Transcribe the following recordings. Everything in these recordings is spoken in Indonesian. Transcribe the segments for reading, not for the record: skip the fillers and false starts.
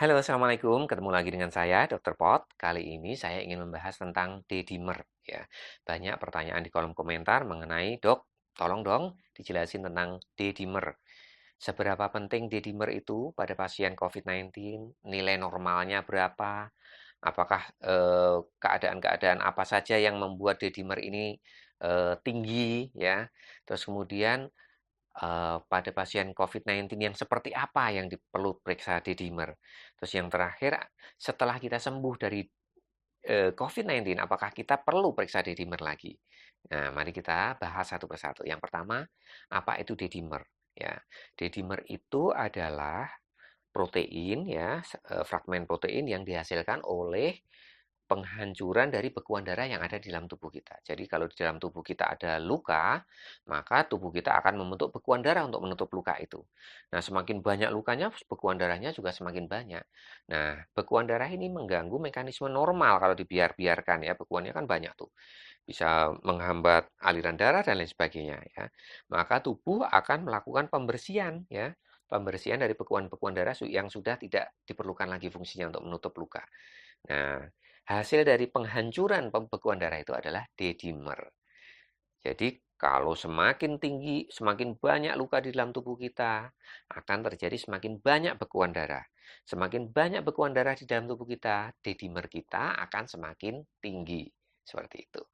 Halo, assalamualaikum. Ketemu lagi dengan saya, Dr. Pot. Kali ini saya ingin membahas tentang D-dimer. Ya, banyak pertanyaan di kolom komentar mengenai dok. Tolong dong dijelasin tentang D-dimer. Seberapa penting D-dimer itu pada pasien COVID-19? Nilai normalnya berapa? Apakah keadaan-keadaan apa saja yang membuat D-dimer ini tinggi? Ya, terus kemudian pada pasien COVID-19 yang seperti apa yang perlu periksa D-dimer. Terus yang terakhir, setelah kita sembuh dari COVID-19, apakah kita perlu periksa D-dimer lagi? Nah, mari kita bahas satu persatu. Yang pertama, apa itu D-dimer? Ya, D-dimer itu adalah protein ya, fragmen protein yang dihasilkan oleh penghancuran dari bekuan darah yang ada di dalam tubuh kita. Jadi kalau di dalam tubuh kita ada luka, maka tubuh kita akan membentuk bekuan darah untuk menutup luka itu. Nah, semakin banyak lukanya, bekuan darahnya juga semakin banyak. Nah, bekuan darah ini mengganggu mekanisme normal kalau dibiarkan ya. Bekuannya kan banyak tuh. Bisa menghambat aliran darah dan lain sebagainya ya. Maka tubuh akan melakukan pembersihan ya. Pembersihan dari bekuan-bekuan darah yang sudah tidak diperlukan lagi fungsinya untuk menutup luka. Nah, hasil dari penghancuran pembekuan darah itu adalah D-dimer. Jadi, kalau semakin tinggi, semakin banyak luka di dalam tubuh kita, akan terjadi semakin banyak bekuan darah. Semakin banyak bekuan darah di dalam tubuh kita, D-dimer kita akan semakin tinggi. Seperti itu.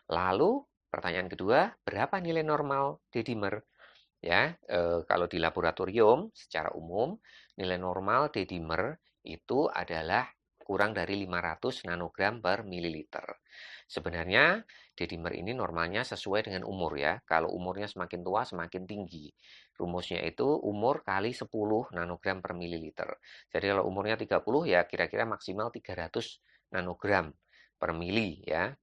Lalu, pertanyaan kedua, berapa nilai normal D-dimer? Ya, kalau di laboratorium secara umum nilai normal D-dimer itu adalah kurang dari 500 nanogram per mililiter. Sebenarnya D-dimer ini normalnya sesuai dengan umur ya. Kalau umurnya semakin tua semakin tinggi. Rumusnya itu umur kali 10 nanogram per mililiter. Jadi kalau umurnya 30 ya kira-kira maksimal 300 nanogram per mili ya.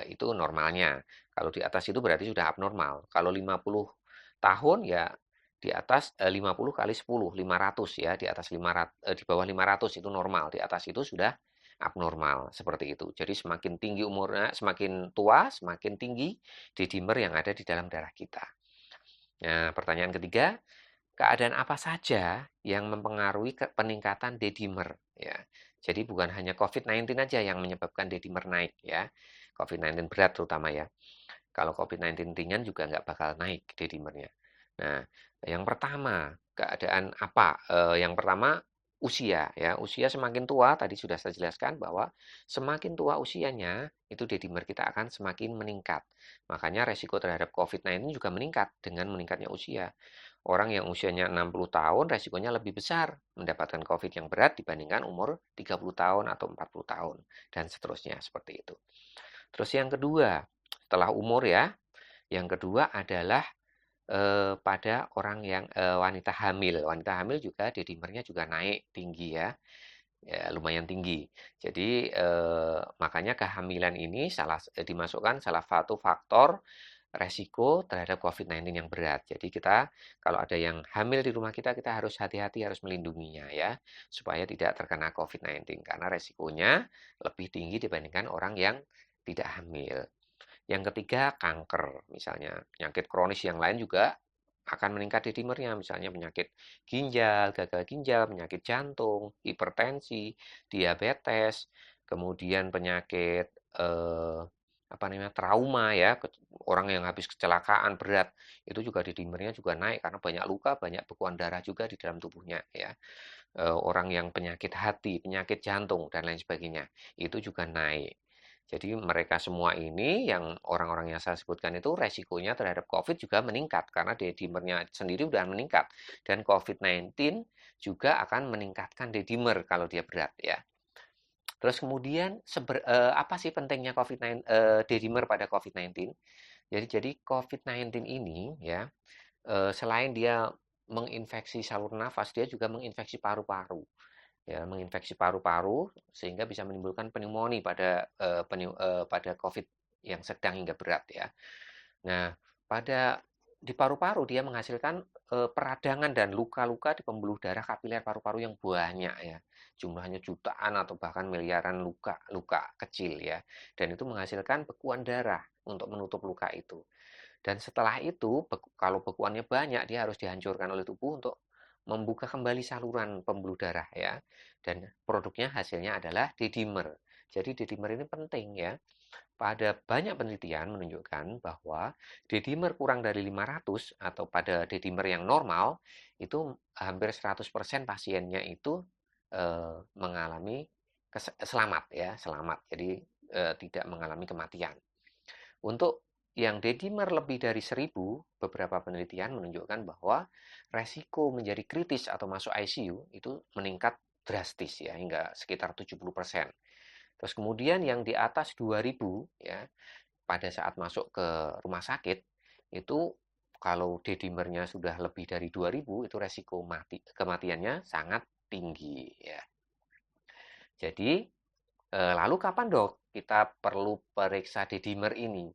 Itu normalnya. Kalau di atas itu berarti sudah abnormal. Kalau 50 tahun ya di atas 50 kali 10, 500 ya, di atas 500, di bawah 500 itu normal, di atas itu sudah abnormal, seperti itu. Jadi semakin tinggi umurnya, semakin tua, semakin tinggi D-dimer yang ada di dalam darah kita. Nah, pertanyaan ketiga, keadaan apa saja yang mempengaruhi peningkatan D-dimer ya. Jadi bukan hanya COVID-19 aja yang menyebabkan D-dimer naik ya. COVID-19 berat terutama ya. Kalau COVID-19 ringan juga nggak bakal naik D-dimernya. Nah, yang pertama, keadaan apa? Yang pertama, usia ya. Usia semakin tua, tadi sudah saya jelaskan bahwa semakin tua usianya, itu D-dimer kita akan semakin meningkat. Makanya resiko terhadap COVID-19 juga meningkat dengan meningkatnya usia. Orang yang usianya 60 tahun resikonya lebih besar mendapatkan COVID yang berat dibandingkan umur 30 tahun atau 40 tahun dan seterusnya seperti itu. Terus yang kedua, setelah umur ya, yang kedua adalah pada orang yang wanita hamil. Wanita hamil juga D-dimernya juga naik tinggi ya, ya lumayan tinggi. Jadi makanya kehamilan ini dimasukkan salah satu faktor resiko terhadap COVID-19 yang berat. Jadi kita kalau ada yang hamil di rumah kita, kita harus hati-hati, harus melindunginya ya, supaya tidak terkena COVID-19 karena resikonya lebih tinggi dibandingkan orang yang tidak hamil. Yang ketiga, kanker. Misalnya penyakit kronis yang lain juga akan meningkat D-dimernya. Misalnya penyakit ginjal, gagal ginjal, penyakit jantung, hipertensi, diabetes, kemudian penyakit apa namanya trauma ya, orang yang habis kecelakaan berat itu juga D-dimernya juga naik karena banyak luka, banyak bekuan darah juga di dalam tubuhnya ya. Orang yang penyakit hati, penyakit jantung dan lain sebagainya itu juga naik. Jadi mereka semua ini yang orang-orang yang saya sebutkan itu resikonya terhadap COVID juga meningkat karena D-dimernya sendiri sudah meningkat dan COVID-19 juga akan meningkatkan D-dimer kalau dia berat ya. Terus kemudian apa sih pentingnya COVID-19 D-dimer pada COVID-19? Jadi COVID-19 ini ya selain dia menginfeksi saluran nafas, dia juga menginfeksi paru-paru ya, menginfeksi paru-paru sehingga bisa menimbulkan pneumonia pada COVID yang sedang hingga berat ya. Nah, pada di paru-paru dia menghasilkan peradangan dan luka-luka di pembuluh darah kapiler paru-paru yang banyak ya. Jumlahnya jutaan atau bahkan miliaran luka-luka kecil ya. Dan itu menghasilkan bekuan darah untuk menutup luka itu. Dan setelah itu, kalau bekuannya banyak, dia harus dihancurkan oleh tubuh untuk membuka kembali saluran pembuluh darah ya. Dan produknya hasilnya adalah D-dimer. Jadi D-dimer ini penting ya. Pada banyak penelitian menunjukkan bahwa D-dimer kurang dari 500 atau pada D-dimer yang normal itu hampir 100% pasiennya itu mengalami selamat ya, selamat. Jadi tidak mengalami kematian. Untuk yang D-dimer lebih dari 1000, beberapa penelitian menunjukkan bahwa resiko menjadi kritis atau masuk ICU itu meningkat drastis ya, hingga sekitar 70%. Terus kemudian yang di atas 2000 ya, pada saat masuk ke rumah sakit itu kalau D-dimernya sudah lebih dari 2000 itu resiko kematiannya sangat tinggi ya. Jadi lalu kapan dok kita perlu periksa D-dimer ini?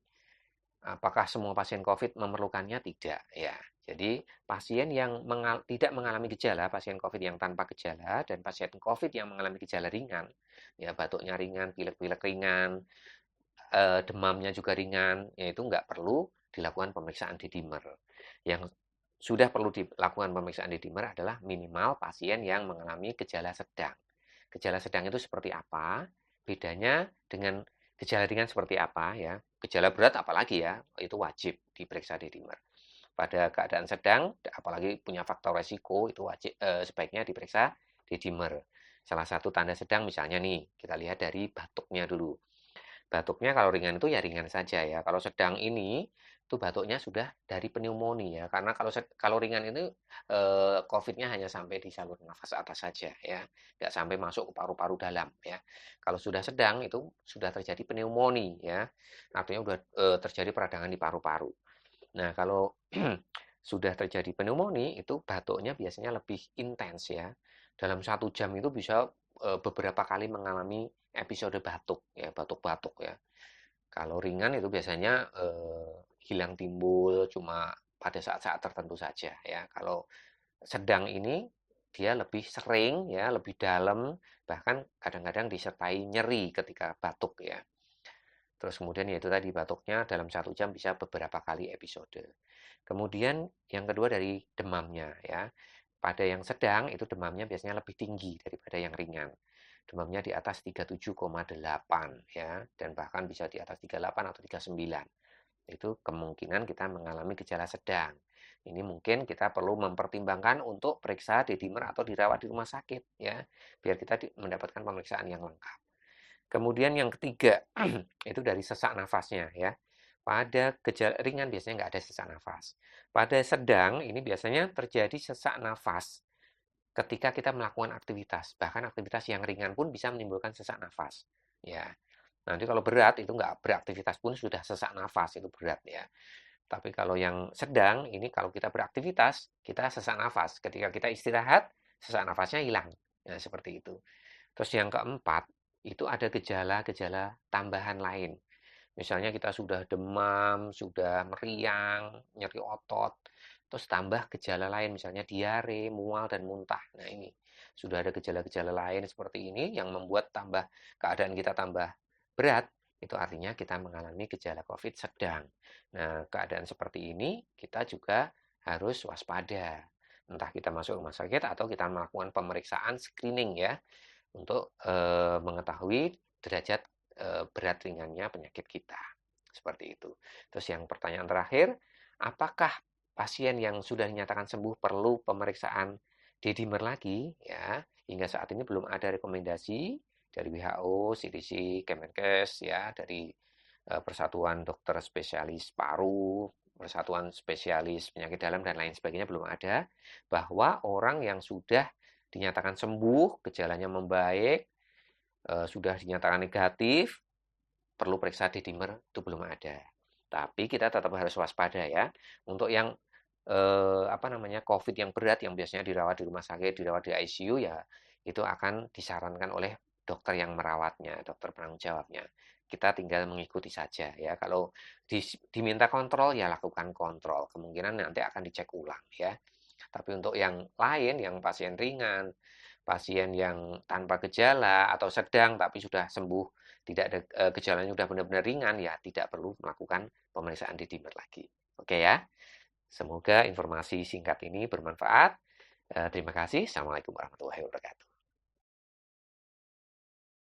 Apakah semua pasien COVID memerlukannya? Tidak ya. Jadi pasien yang tidak mengalami gejala, pasien COVID yang tanpa gejala dan pasien COVID yang mengalami gejala ringan, ya batuknya ringan, pilek-pilek ringan, demamnya juga ringan, yaitu nggak perlu dilakukan pemeriksaan D-dimer. Yang sudah perlu dilakukan pemeriksaan D-dimer adalah minimal pasien yang mengalami gejala sedang. Gejala sedang itu seperti apa? Bedanya dengan gejala ringan seperti apa ya? Gejala berat apalagi ya, itu wajib diperiksa D-dimer. Pada keadaan sedang, apalagi punya faktor resiko, itu wajib sebaiknya diperiksa D-dimer. Salah satu tanda sedang misalnya nih, kita lihat dari batuknya dulu. Batuknya kalau ringan itu ya ringan saja ya. Kalau sedang ini itu batuknya sudah dari pneumonia ya. Karena kalau ringan itu COVID-nya hanya sampai di saluran nafas atas saja ya, nggak sampai masuk ke paru-paru dalam ya. Kalau sudah sedang itu sudah terjadi pneumonia ya, artinya sudah terjadi peradangan di paru-paru. Nah kalau sudah terjadi pneumonia itu batuknya biasanya lebih intens ya. Dalam 1 jam itu bisa beberapa kali mengalami episode batuk ya, batuk-batuk ya. Kalau ringan itu biasanya hilang timbul cuma pada saat-saat tertentu saja ya. Kalau sedang ini dia lebih sering ya, lebih dalam, bahkan kadang-kadang disertai nyeri ketika batuk ya. Terus kemudian yaitu tadi batuknya dalam 1 jam bisa beberapa kali episode. Kemudian yang kedua dari demamnya ya. Pada yang sedang itu demamnya biasanya lebih tinggi daripada yang ringan. Demamnya di atas 37,8 ya, dan bahkan bisa di atas 38 atau 39. Itu kemungkinan kita mengalami gejala sedang. Ini mungkin kita perlu mempertimbangkan untuk periksa D-dimer atau dirawat di rumah sakit ya, biar kita mendapatkan pemeriksaan yang lengkap. Kemudian yang ketiga itu dari sesak nafasnya ya. Pada gejala ringan biasanya nggak ada sesak nafas. Pada sedang ini biasanya terjadi sesak nafas ketika kita melakukan aktivitas. Bahkan aktivitas yang ringan pun bisa menimbulkan sesak nafas. Ya. Nanti kalau berat itu nggak beraktivitas pun sudah sesak nafas, itu berat ya. Tapi kalau yang sedang ini kalau kita beraktivitas kita sesak nafas. Ketika kita istirahat sesak nafasnya hilang. Nah, seperti itu. Terus yang keempat itu ada gejala-gejala tambahan lain. Misalnya kita sudah demam, sudah meriang, nyeri otot, terus tambah gejala lain misalnya diare, mual dan muntah. Nah, ini sudah ada gejala-gejala lain seperti ini yang membuat keadaan kita tambah berat, itu artinya kita mengalami gejala COVID sedang. Nah, keadaan seperti ini kita juga harus waspada. Entah kita masuk rumah sakit atau kita melakukan pemeriksaan screening ya untuk mengetahui derajat berat ringannya penyakit kita. Seperti itu. Terus yang pertanyaan terakhir, apakah pasien yang sudah dinyatakan sembuh perlu pemeriksaan D-dimer lagi? Ya, hingga saat ini belum ada rekomendasi dari WHO, CDC, Kemenkes, ya, dari Persatuan Dokter Spesialis Paru, Persatuan Spesialis Penyakit Dalam dan lain sebagainya belum ada bahwa orang yang sudah dinyatakan sembuh, gejalanya membaik, sudah dinyatakan negatif, perlu periksa D-dimer itu belum ada. Tapi kita tetap harus waspada ya. Untuk yang COVID yang berat yang biasanya dirawat di rumah sakit, dirawat di ICU ya itu akan disarankan oleh dokter yang merawatnya, dokter penanggung jawabnya. Kita tinggal mengikuti saja ya. Kalau diminta kontrol ya lakukan kontrol. Kemungkinan nanti akan dicek ulang ya. Tapi untuk yang lain, yang pasien ringan, pasien yang tanpa gejala atau sedang tapi sudah sembuh, tidak ada gejalanya sudah benar-benar ringan, ya tidak perlu melakukan pemeriksaan D-dimer lagi. Oke ya, semoga informasi singkat ini bermanfaat. Terima kasih. Assalamualaikum warahmatullahi wabarakatuh.